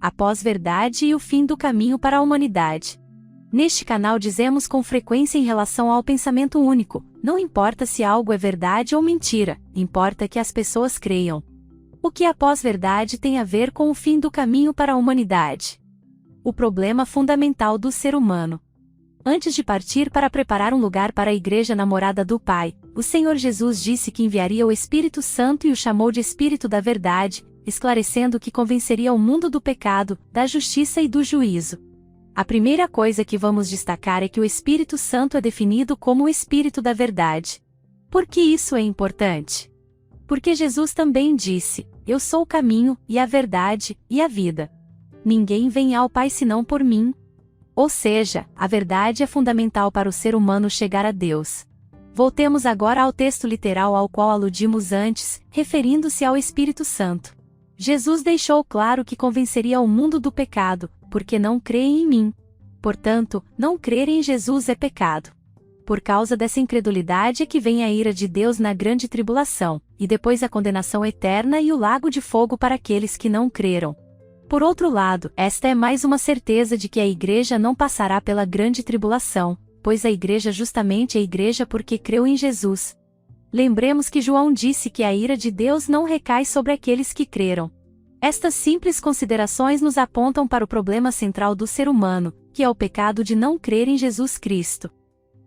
a pós-verdade e o fim do caminho para a humanidade. Neste canal dizemos com frequência em relação ao pensamento único, não importa se algo é verdade ou mentira, importa que as pessoas creiam. O que a pós-verdade tem a ver com o fim do caminho para a humanidade? O problema fundamental do ser humano. Antes de partir para preparar um lugar para a igreja na morada do Pai, o Senhor Jesus disse que enviaria o Espírito Santo e o chamou de Espírito da Verdade, esclarecendo que convenceria o mundo do pecado, da justiça e do juízo. A primeira coisa que vamos destacar é que o Espírito Santo é definido como o Espírito da Verdade. Por que isso é importante? Porque Jesus também disse: Eu sou o caminho, e a verdade, e a vida. Ninguém vem ao Pai senão por mim. Ou seja, a verdade é fundamental para o ser humano chegar a Deus. Voltemos agora ao texto literal ao qual aludimos antes, referindo-se ao Espírito Santo. Jesus deixou claro que convenceria o mundo do pecado, porque não creem em mim. Portanto, não crer em Jesus é pecado. Por causa dessa incredulidade é que vem a ira de Deus na grande tribulação, e depois a condenação eterna e o lago de fogo para aqueles que não creram. Por outro lado, esta é mais uma certeza de que a igreja não passará pela grande tribulação, pois a igreja justamente é igreja porque creu em Jesus. Lembremos que João disse que a ira de Deus não recai sobre aqueles que creram. Estas simples considerações nos apontam para o problema central do ser humano, que é o pecado de não crer em Jesus Cristo.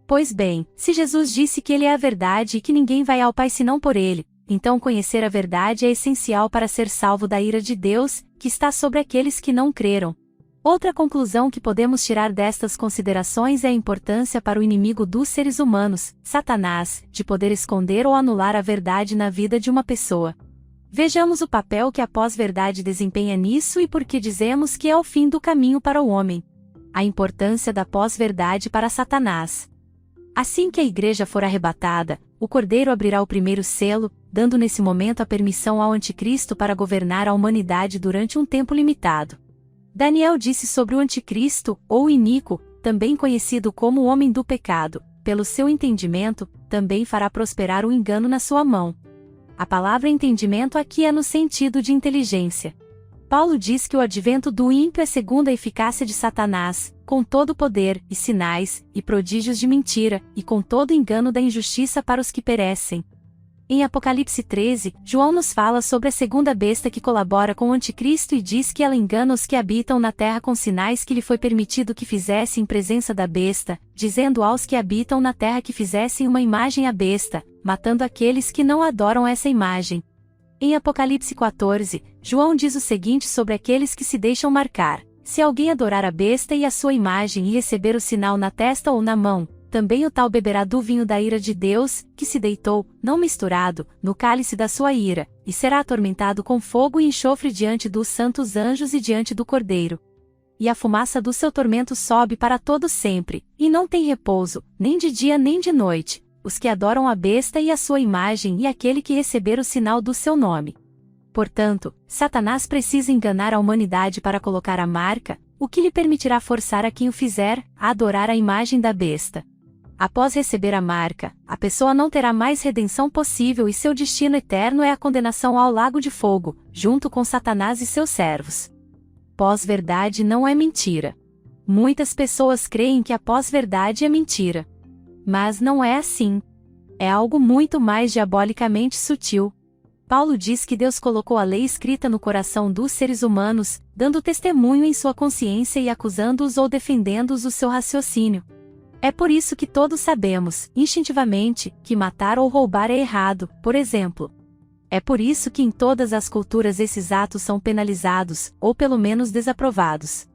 Pois bem, se Jesus disse que Ele é a verdade e que ninguém vai ao Pai senão por Ele, então conhecer a verdade é essencial para ser salvo da ira de Deus, que está sobre aqueles que não creram. Outra conclusão que podemos tirar destas considerações é a importância para o inimigo dos seres humanos, Satanás, de poder esconder ou anular a verdade na vida de uma pessoa. Vejamos o papel que a pós-verdade desempenha nisso e por que dizemos que é o fim do caminho para o homem. A importância da pós-verdade para Satanás. Assim que a igreja for arrebatada, o Cordeiro abrirá o primeiro selo, dando nesse momento a permissão ao Anticristo para governar a humanidade durante um tempo limitado. Daniel disse sobre o Anticristo, ou iníquo, também conhecido como o homem do pecado, pelo seu entendimento, também fará prosperar o engano na sua mão. A palavra entendimento aqui é no sentido de inteligência. Paulo diz que o advento do ímpio é segundo a eficácia de Satanás, com todo o poder, e sinais, e prodígios de mentira, e com todo o engano da injustiça para os que perecem. Em Apocalipse 13, João nos fala sobre a segunda besta que colabora com o Anticristo e diz que ela engana os que habitam na terra com sinais que lhe foi permitido que fizesse em presença da besta, dizendo aos que habitam na terra que fizessem uma imagem à besta, matando aqueles que não adoram essa imagem. Em Apocalipse 14, João diz o seguinte sobre aqueles que se deixam marcar: se alguém adorar a besta e a sua imagem e receber o sinal na testa ou na mão, também o tal beberá do vinho da ira de Deus, que se deitou, não misturado, no cálice da sua ira, e será atormentado com fogo e enxofre diante dos santos anjos e diante do Cordeiro. E a fumaça do seu tormento sobe para todo sempre, e não tem repouso, nem de dia nem de noite, os que adoram a besta e a sua imagem e aquele que receber o sinal do seu nome. Portanto, Satanás precisa enganar a humanidade para colocar a marca, o que lhe permitirá forçar a quem o fizer, a adorar a imagem da besta. Após receber a marca, a pessoa não terá mais redenção possível e seu destino eterno é a condenação ao lago de fogo, junto com Satanás e seus servos. Pós-verdade não é mentira. Muitas pessoas creem que a pós-verdade é mentira. Mas não é assim. É algo muito mais diabolicamente sutil. Paulo diz que Deus colocou a lei escrita no coração dos seres humanos, dando testemunho em sua consciência e acusando-os ou defendendo-os o seu raciocínio. É por isso que todos sabemos, instintivamente, que matar ou roubar é errado, por exemplo. É por isso que em todas as culturas esses atos são penalizados, ou pelo menos desaprovados.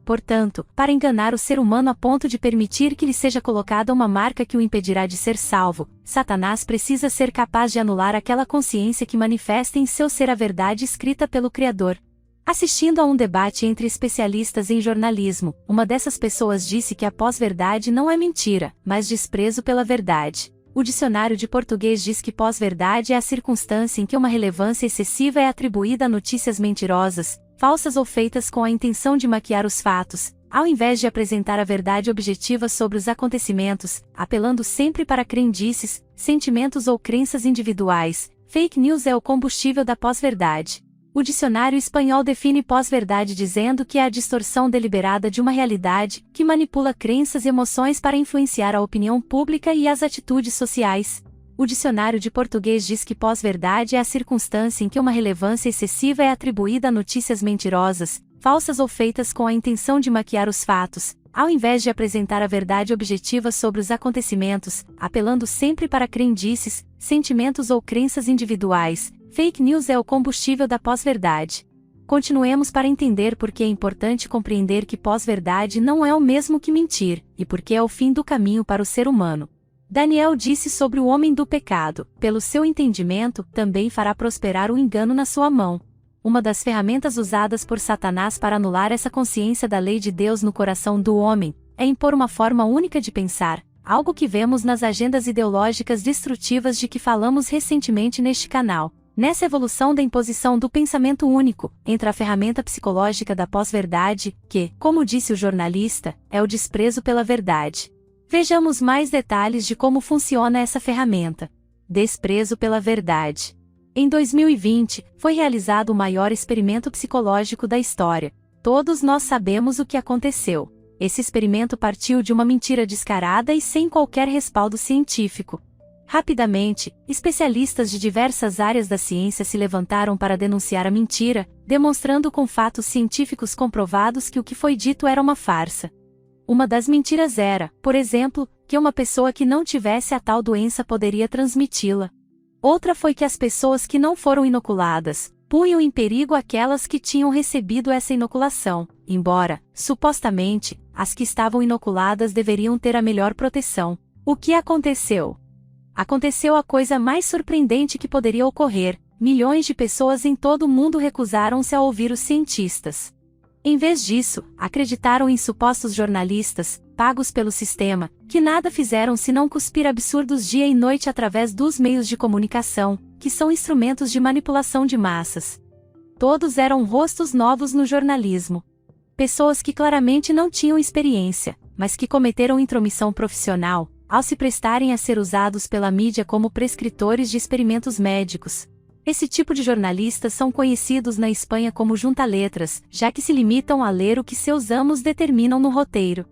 Portanto, para enganar o ser humano a ponto de permitir que lhe seja colocada uma marca que o impedirá de ser salvo, Satanás precisa ser capaz de anular aquela consciência que manifesta em seu ser a verdade escrita pelo Criador. Assistindo a um debate entre especialistas em jornalismo, uma dessas pessoas disse que a pós-verdade não é mentira, mas desprezo pela verdade. O dicionário de português diz que pós-verdade é a circunstância em que uma relevância excessiva é atribuída a notícias mentirosas, falsas ou feitas com a intenção de maquiar os fatos, ao invés de apresentar a verdade objetiva sobre os acontecimentos, apelando sempre para crendices, sentimentos ou crenças individuais. Fake news é o combustível da pós-verdade. O dicionário espanhol define pós-verdade dizendo que é a distorção deliberada de uma realidade, que manipula crenças e emoções para influenciar a opinião pública e as atitudes sociais. O dicionário de português diz que pós-verdade é a circunstância em que uma relevância excessiva é atribuída a notícias mentirosas, falsas ou feitas com a intenção de maquiar os fatos, ao invés de apresentar a verdade objetiva sobre os acontecimentos, apelando sempre para crendices, sentimentos ou crenças individuais. Fake news é o combustível da pós-verdade. Continuemos para entender por que é importante compreender que pós-verdade não é o mesmo que mentir, e por que é o fim do caminho para o ser humano. Daniel disse sobre o homem do pecado: pelo seu entendimento, também fará prosperar o engano na sua mão. Uma das ferramentas usadas por Satanás para anular essa consciência da lei de Deus no coração do homem, é impor uma forma única de pensar, algo que vemos nas agendas ideológicas destrutivas de que falamos recentemente neste canal. Nessa evolução da imposição do pensamento único, entra a ferramenta psicológica da pós-verdade, que, como disse o jornalista, é o desprezo pela verdade. Vejamos mais detalhes de como funciona essa ferramenta. Desprezo pela verdade. Em 2020, foi realizado o maior experimento psicológico da história. Todos nós sabemos o que aconteceu. Esse experimento partiu de uma mentira descarada e sem qualquer respaldo científico. Rapidamente, especialistas de diversas áreas da ciência se levantaram para denunciar a mentira, demonstrando com fatos científicos comprovados que o que foi dito era uma farsa. Uma das mentiras era, por exemplo, que uma pessoa que não tivesse a tal doença poderia transmiti-la. Outra foi que as pessoas que não foram inoculadas punham em perigo aquelas que tinham recebido essa inoculação, embora, supostamente, as que estavam inoculadas deveriam ter a melhor proteção. O que aconteceu? Aconteceu a coisa mais surpreendente que poderia ocorrer: milhões de pessoas em todo o mundo recusaram-se a ouvir os cientistas. Em vez disso, acreditaram em supostos jornalistas, pagos pelo sistema, que nada fizeram senão cuspir absurdos dia e noite através dos meios de comunicação, que são instrumentos de manipulação de massas. Todos eram rostos novos no jornalismo. Pessoas que claramente não tinham experiência, mas que cometeram intromissão profissional, ao se prestarem a ser usados pela mídia como prescritores de experimentos médicos. Esse tipo de jornalistas são conhecidos na Espanha como junta-letras, já que se limitam a ler o que seus amos determinam no roteiro.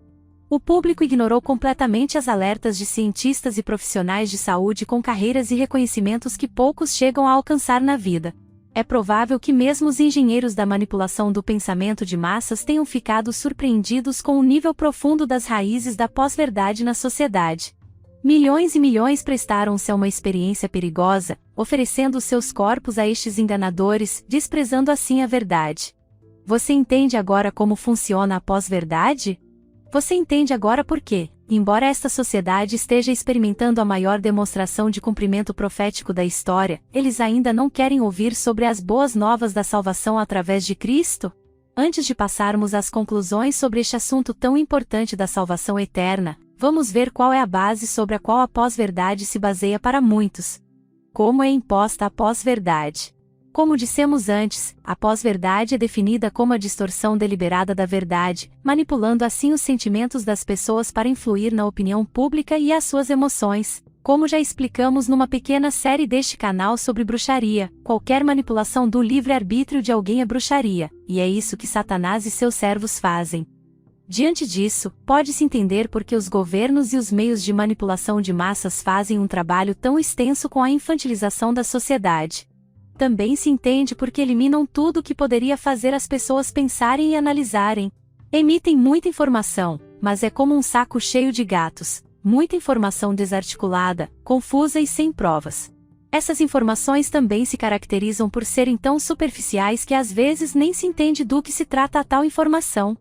O público ignorou completamente as alertas de cientistas e profissionais de saúde com carreiras e reconhecimentos que poucos chegam a alcançar na vida. É provável que mesmo os engenheiros da manipulação do pensamento de massas tenham ficado surpreendidos com o nível profundo das raízes da pós-verdade na sociedade. Milhões e milhões prestaram-se a uma experiência perigosa, oferecendo seus corpos a estes enganadores, desprezando assim a verdade. Você entende agora como funciona a pós-verdade? Você entende agora por quê, embora esta sociedade esteja experimentando a maior demonstração de cumprimento profético da história, eles ainda não querem ouvir sobre as boas novas da salvação através de Cristo? Antes de passarmos às conclusões sobre este assunto tão importante da salvação eterna, vamos ver qual é a base sobre a qual a pós-verdade se baseia para muitos. Como é imposta a pós-verdade? Como dissemos antes, a pós-verdade é definida como a distorção deliberada da verdade, manipulando assim os sentimentos das pessoas para influir na opinião pública e as suas emoções. Como já explicamos numa pequena série deste canal sobre bruxaria, qualquer manipulação do livre-arbítrio de alguém é bruxaria, e é isso que Satanás e seus servos fazem. Diante disso, pode-se entender por que os governos e os meios de manipulação de massas fazem um trabalho tão extenso com a infantilização da sociedade. Também se entende porque eliminam tudo o que poderia fazer as pessoas pensarem e analisarem. Emitem muita informação, mas é como um saco cheio de gatos, muita informação desarticulada, confusa e sem provas. Essas informações também se caracterizam por serem tão superficiais que às vezes nem se entende do que se trata a tal informação.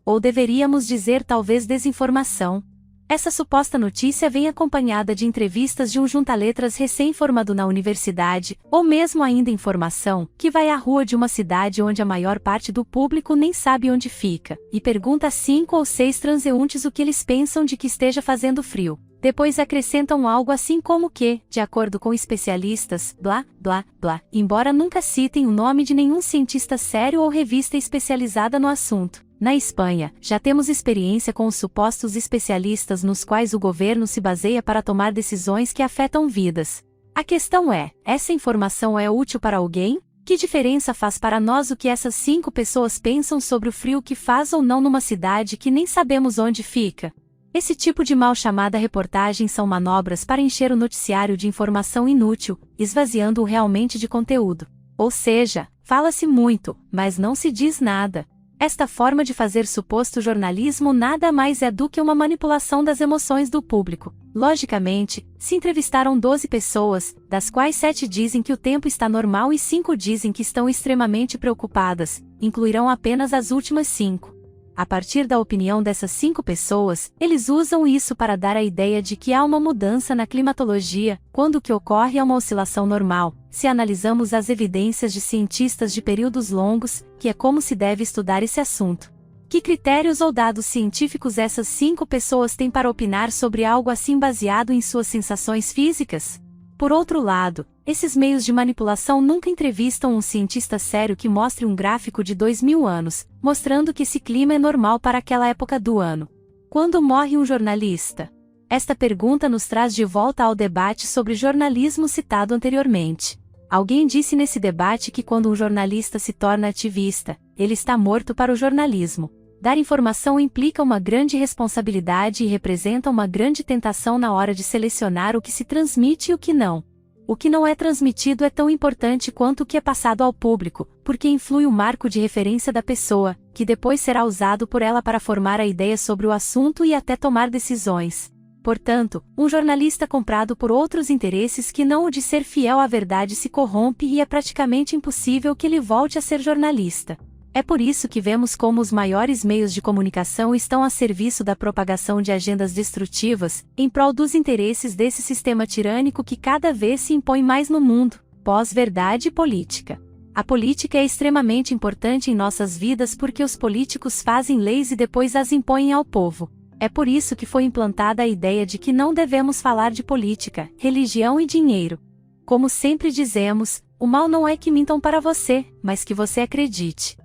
Ou deveríamos dizer talvez desinformação. Essa suposta notícia vem acompanhada de entrevistas de um junta-letras recém-formado na universidade, ou mesmo ainda informação, que vai à rua de uma cidade onde a maior parte do público nem sabe onde fica, e pergunta a 5 ou 6 transeuntes o que eles pensam de que esteja fazendo frio. Depois acrescentam algo assim como que, de acordo com especialistas, blá, blá, blá, embora nunca citem o nome de nenhum cientista sério ou revista especializada no assunto. Na Espanha, já temos experiência com os supostos especialistas nos quais o governo se baseia para tomar decisões que afetam vidas. A questão é, essa informação é útil para alguém? Que diferença faz para nós o que essas 5 pessoas pensam sobre o frio que faz ou não numa cidade que nem sabemos onde fica? Esse tipo de mal chamada reportagem são manobras para encher o noticiário de informação inútil, esvaziando-o realmente de conteúdo. Ou seja, fala-se muito, mas não se diz nada. Esta forma de fazer suposto jornalismo nada mais é do que uma manipulação das emoções do público. Logicamente, se entrevistaram 12 pessoas, das quais 7 dizem que o tempo está normal e 5 dizem que estão extremamente preocupadas, incluirão apenas as últimas 5. A partir da opinião dessas 5 pessoas, eles usam isso para dar a ideia de que há uma mudança na climatologia, quando o que ocorre é uma oscilação normal, se analisamos as evidências de cientistas de períodos longos, que é como se deve estudar esse assunto. Que critérios ou dados científicos essas 5 pessoas têm para opinar sobre algo assim baseado em suas sensações físicas? Por outro lado, esses meios de manipulação nunca entrevistam um cientista sério que mostre um gráfico de 2000 anos, mostrando que esse clima é normal para aquela época do ano. Quando morre um jornalista? Esta pergunta nos traz de volta ao debate sobre jornalismo citado anteriormente. Alguém disse nesse debate que quando um jornalista se torna ativista, ele está morto para o jornalismo. Dar informação implica uma grande responsabilidade e representa uma grande tentação na hora de selecionar o que se transmite e o que não. O que não é transmitido é tão importante quanto o que é passado ao público, porque influi o marco de referência da pessoa, que depois será usado por ela para formar a ideia sobre o assunto e até tomar decisões. Portanto, um jornalista comprado por outros interesses que não o de ser fiel à verdade se corrompe e é praticamente impossível que ele volte a ser jornalista. É por isso que vemos como os maiores meios de comunicação estão a serviço da propagação de agendas destrutivas, em prol dos interesses desse sistema tirânico que cada vez se impõe mais no mundo, pós-verdade e política. A política é extremamente importante em nossas vidas porque os políticos fazem leis e depois as impõem ao povo. É por isso que foi implantada a ideia de que não devemos falar de política, religião e dinheiro. Como sempre dizemos, o mal não é que mintam para você, mas que você acredite.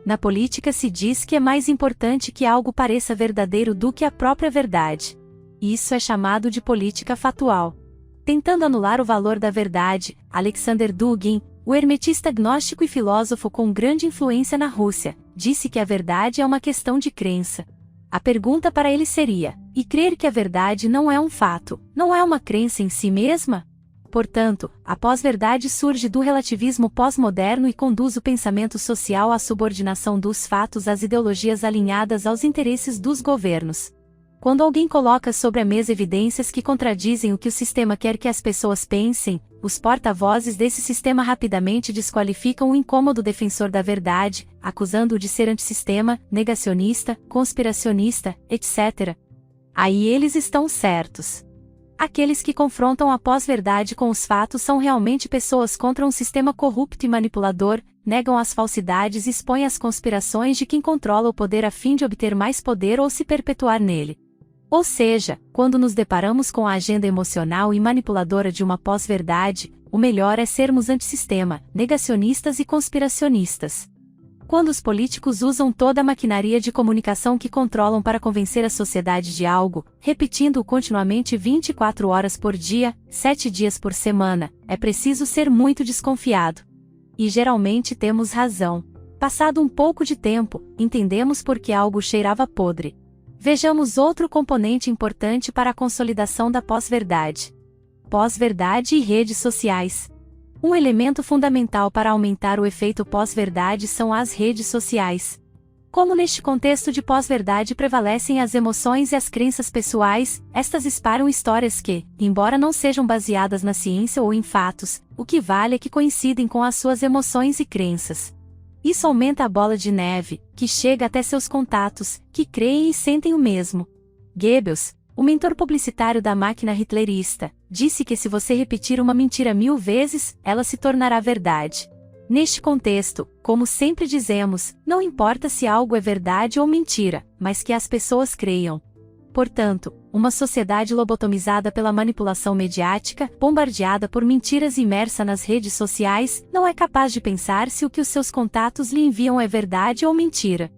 Na política se diz que é mais importante que algo pareça verdadeiro do que a própria verdade. Isso é chamado de política fatual. Tentando anular o valor da verdade, Alexander Dugin, o hermetista gnóstico e filósofo com grande influência na Rússia, disse que a verdade é uma questão de crença. A pergunta para ele seria: e crer que a verdade não é um fato, não é uma crença em si mesma? Portanto, a pós-verdade surge do relativismo pós-moderno e conduz o pensamento social à subordinação dos fatos às ideologias alinhadas aos interesses dos governos. Quando alguém coloca sobre a mesa evidências que contradizem o que o sistema quer que as pessoas pensem, os porta-vozes desse sistema rapidamente desqualificam o incômodo defensor da verdade, acusando-o de ser antissistema, negacionista, conspiracionista, etc. Aí eles estão certos. Aqueles que confrontam a pós-verdade com os fatos são realmente pessoas contra um sistema corrupto e manipulador, negam as falsidades e expõem as conspirações de quem controla o poder a fim de obter mais poder ou se perpetuar nele. Ou seja, quando nos deparamos com a agenda emocional e manipuladora de uma pós-verdade, o melhor é sermos antissistema, negacionistas e conspiracionistas. Quando os políticos usam toda a maquinaria de comunicação que controlam para convencer a sociedade de algo, repetindo-o continuamente 24 horas por dia, 7 dias por semana, é preciso ser muito desconfiado. E geralmente temos razão. Passado um pouco de tempo, entendemos por que algo cheirava podre. Vejamos outro componente importante para a consolidação da pós-verdade. Pós-verdade e redes sociais. Um elemento fundamental para aumentar o efeito pós-verdade são as redes sociais. Como neste contexto de pós-verdade prevalecem as emoções e as crenças pessoais, estas espalham histórias que, embora não sejam baseadas na ciência ou em fatos, o que vale é que coincidem com as suas emoções e crenças. Isso aumenta a bola de neve, que chega até seus contatos, que creem e sentem o mesmo. Goebbels, o mentor publicitário da máquina hitlerista, disse que se você repetir uma mentira 1000 vezes, ela se tornará verdade. Neste contexto, como sempre dizemos, não importa se algo é verdade ou mentira, mas que as pessoas creiam. Portanto, uma sociedade lobotomizada pela manipulação mediática, bombardeada por mentiras e imersa nas redes sociais, não é capaz de pensar se o que os seus contatos lhe enviam é verdade ou mentira.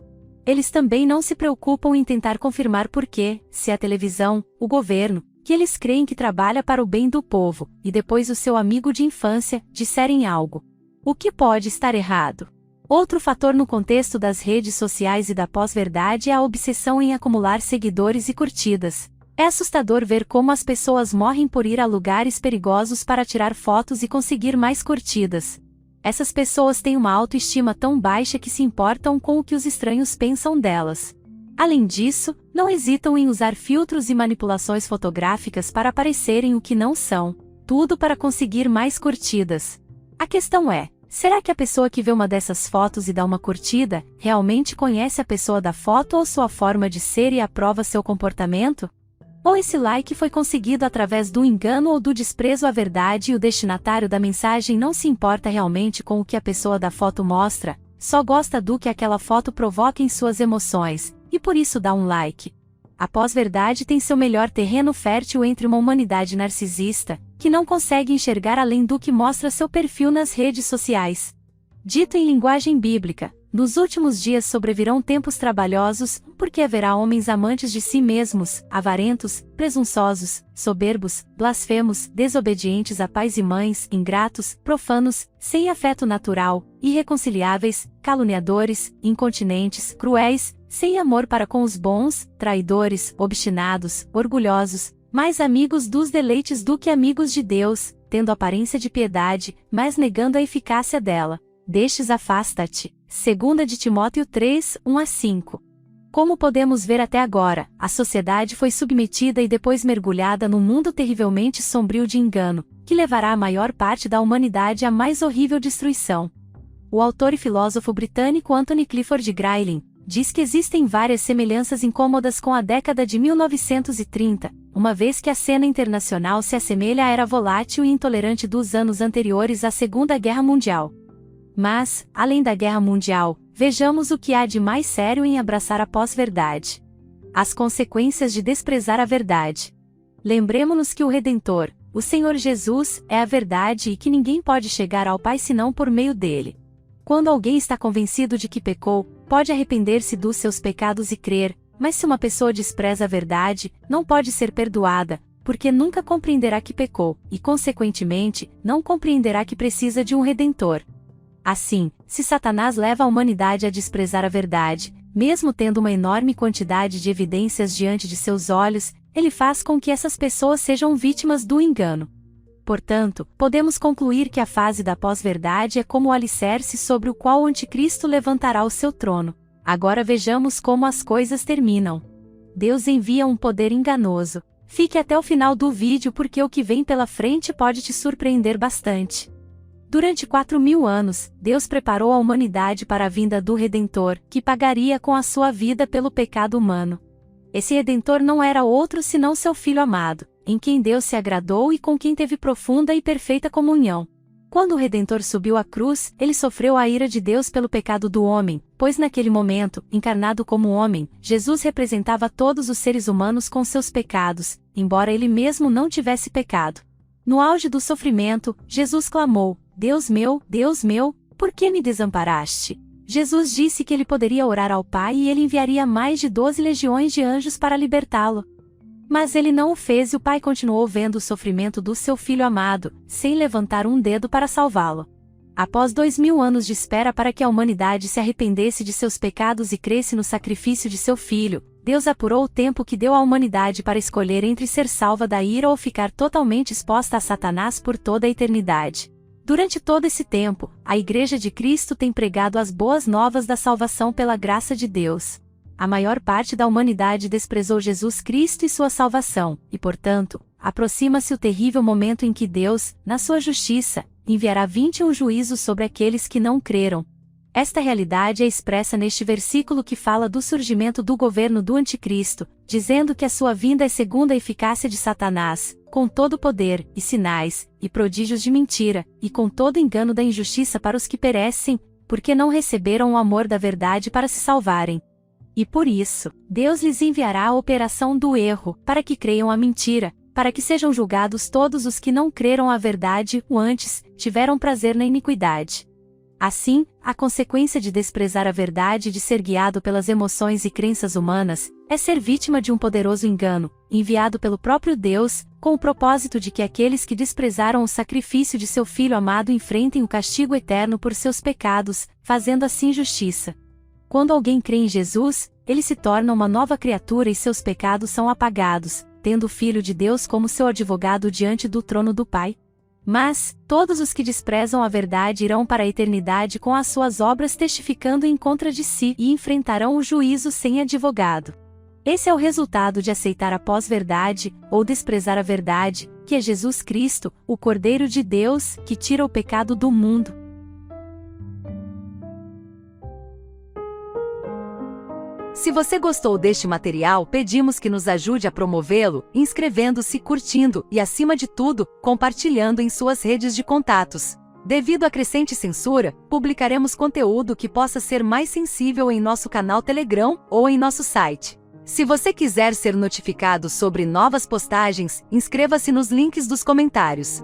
Eles também não se preocupam em tentar confirmar por quê, se a televisão, o governo, que eles creem que trabalha para o bem do povo, e depois o seu amigo de infância, disserem algo. O que pode estar errado? Outro fator no contexto das redes sociais e da pós-verdade é a obsessão em acumular seguidores e curtidas. É assustador ver como as pessoas morrem por ir a lugares perigosos para tirar fotos e conseguir mais curtidas. Essas pessoas têm uma autoestima tão baixa que se importam com o que os estranhos pensam delas. Além disso, não hesitam em usar filtros e manipulações fotográficas para parecerem o que não são, tudo para conseguir mais curtidas. A questão é: será que a pessoa que vê uma dessas fotos e dá uma curtida, realmente conhece a pessoa da foto ou sua forma de ser e aprova seu comportamento? Ou esse like foi conseguido através do engano ou do desprezo à verdade e o destinatário da mensagem não se importa realmente com o que a pessoa da foto mostra, só gosta do que aquela foto provoca em suas emoções, e por isso dá um like? A pós-verdade tem seu melhor terreno fértil entre uma humanidade narcisista, que não consegue enxergar além do que mostra seu perfil nas redes sociais. Dito em linguagem bíblica, nos últimos dias sobrevirão tempos trabalhosos, porque haverá homens amantes de si mesmos, avarentos, presunçosos, soberbos, blasfemos, desobedientes a pais e mães, ingratos, profanos, sem afeto natural, irreconciliáveis, caluniadores, incontinentes, cruéis, sem amor para com os bons, traidores, obstinados, orgulhosos, mais amigos dos deleites do que amigos de Deus, tendo aparência de piedade, mas negando a eficácia dela. Destes afasta-te. 2 de Timóteo 3, 1-5. Como podemos ver até agora, a sociedade foi submetida e depois mergulhada num mundo terrivelmente sombrio de engano, que levará a maior parte da humanidade à mais horrível destruição. O autor e filósofo britânico Anthony Clifford Grayling diz que existem várias semelhanças incômodas com a década de 1930, uma vez que a cena internacional se assemelha à era volátil e intolerante dos anos anteriores à Segunda Guerra Mundial. Mas, além da Guerra Mundial, vejamos o que há de mais sério em abraçar a pós-verdade. As consequências de desprezar a verdade. Lembremo-nos que o Redentor, o Senhor Jesus, é a verdade e que ninguém pode chegar ao Pai senão por meio dele. Quando alguém está convencido de que pecou, pode arrepender-se dos seus pecados e crer, mas se uma pessoa despreza a verdade, não pode ser perdoada, porque nunca compreenderá que pecou, e consequentemente, não compreenderá que precisa de um Redentor. Assim, se Satanás leva a humanidade a desprezar a verdade, mesmo tendo uma enorme quantidade de evidências diante de seus olhos, ele faz com que essas pessoas sejam vítimas do engano. Portanto, podemos concluir que a fase da pós-verdade é como o alicerce sobre o qual o anticristo levantará o seu trono. Agora vejamos como as coisas terminam. Deus envia um poder enganoso. Fique até o final do vídeo porque o que vem pela frente pode te surpreender bastante. Durante 4.000 anos, Deus preparou a humanidade para a vinda do Redentor, que pagaria com a sua vida pelo pecado humano. Esse Redentor não era outro senão seu Filho amado, em quem Deus se agradou e com quem teve profunda e perfeita comunhão. Quando o Redentor subiu à cruz, ele sofreu a ira de Deus pelo pecado do homem, pois naquele momento, encarnado como homem, Jesus representava todos os seres humanos com seus pecados, embora ele mesmo não tivesse pecado. No auge do sofrimento, Jesus clamou: Deus meu, por que me desamparaste? Jesus disse que ele poderia orar ao Pai e ele enviaria mais de 12 legiões de anjos para libertá-lo. Mas ele não o fez e o Pai continuou vendo o sofrimento do seu Filho amado, sem levantar um dedo para salvá-lo. Após 2.000 anos de espera para que a humanidade se arrependesse de seus pecados e cresce no sacrifício de seu Filho, Deus apurou o tempo que deu à humanidade para escolher entre ser salva da ira ou ficar totalmente exposta a Satanás por toda a eternidade. Durante todo esse tempo, a Igreja de Cristo tem pregado as boas novas da salvação pela graça de Deus. A maior parte da humanidade desprezou Jesus Cristo e sua salvação, e portanto, aproxima-se o terrível momento em que Deus, na sua justiça, enviará 21 juízos sobre aqueles que não creram. Esta realidade é expressa neste versículo que fala do surgimento do governo do Anticristo, dizendo que a sua vinda é segundo a eficácia de Satanás, com todo poder, e sinais, e prodígios de mentira, e com todo engano da injustiça para os que perecem, porque não receberam o amor da verdade para se salvarem. E por isso, Deus lhes enviará a operação do erro, para que creiam a mentira, para que sejam julgados todos os que não creram a verdade ou antes, tiveram prazer na iniquidade. Assim, a consequência de desprezar a verdade e de ser guiado pelas emoções e crenças humanas, é ser vítima de um poderoso engano, enviado pelo próprio Deus, com o propósito de que aqueles que desprezaram o sacrifício de seu Filho amado enfrentem o castigo eterno por seus pecados, fazendo assim justiça. Quando alguém crê em Jesus, ele se torna uma nova criatura e seus pecados são apagados, tendo o Filho de Deus como seu advogado diante do trono do Pai. Mas, todos os que desprezam a verdade irão para a eternidade com as suas obras testificando em contra de si e enfrentarão o juízo sem advogado. Esse é o resultado de aceitar a pós-verdade, ou desprezar a verdade, que é Jesus Cristo, o Cordeiro de Deus, que tira o pecado do mundo. Se você gostou deste material, pedimos que nos ajude a promovê-lo, inscrevendo-se, curtindo e, acima de tudo, compartilhando em suas redes de contatos. Devido à crescente censura, publicaremos conteúdo que possa ser mais sensível em nosso canal Telegram ou em nosso site. Se você quiser ser notificado sobre novas postagens, inscreva-se nos links dos comentários.